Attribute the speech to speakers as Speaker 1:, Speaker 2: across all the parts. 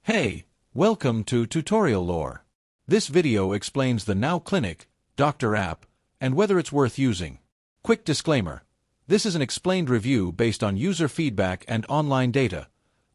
Speaker 1: Hey, welcome to Tutorial Lore. This video explains the NowClinic Doctor app and whether it's worth using. Quick disclaimer. This is an explained review based on user feedback and online data,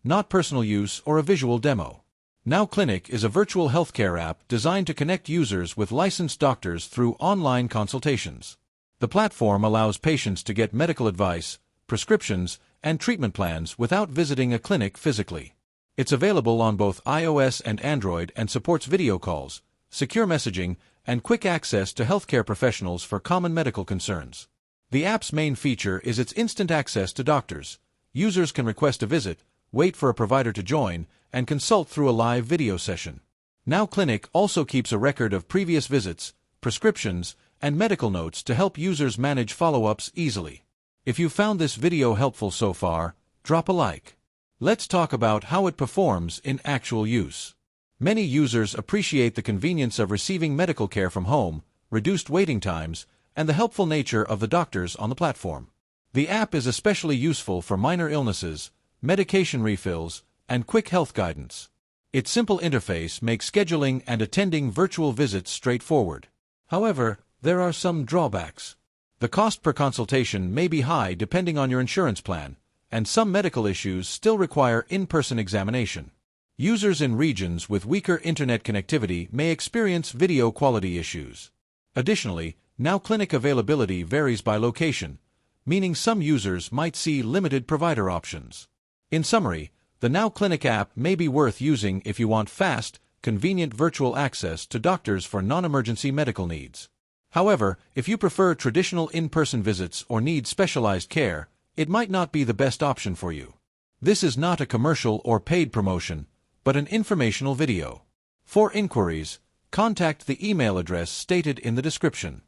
Speaker 1: not personal use or a visual demo. NowClinic is a virtual healthcare app designed to connect users with licensed doctors through online consultations. The platform allows patients to get medical advice, prescriptions, and treatment plans without visiting a clinic physically. It's available on both iOS and Android and supports video calls, secure messaging, and quick access to healthcare professionals for common medical concerns. The app's main feature is its instant access to doctors. Users can request a visit, wait for a provider to join, and consult through a live video session. NowClinic also keeps a record of previous visits, prescriptions, and medical notes to help users manage follow-ups easily. If you found this video helpful so far, drop a like. Let's talk about how it performs in actual use. Many users appreciate the convenience of receiving medical care from home, reduced waiting times, and the helpful nature of the doctors on the platform. The app is especially useful for minor illnesses, medication refills, and quick health guidance. Its simple interface makes scheduling and attending virtual visits straightforward. However, there are some drawbacks. The cost per consultation may be high depending on your insurance plan, and some medical issues still require in-person examination. Users in regions with weaker internet connectivity may experience video quality issues. Additionally, NowClinic availability varies by location, meaning some users might see limited provider options. In summary, the NowClinic app may be worth using if you want fast, convenient virtual access to doctors for non-emergency medical needs. However, if you prefer traditional in-person visits or need specialized care, it might not be the best option for you. This is not a commercial or paid promotion, but an informational video. For inquiries, contact the email address stated in the description.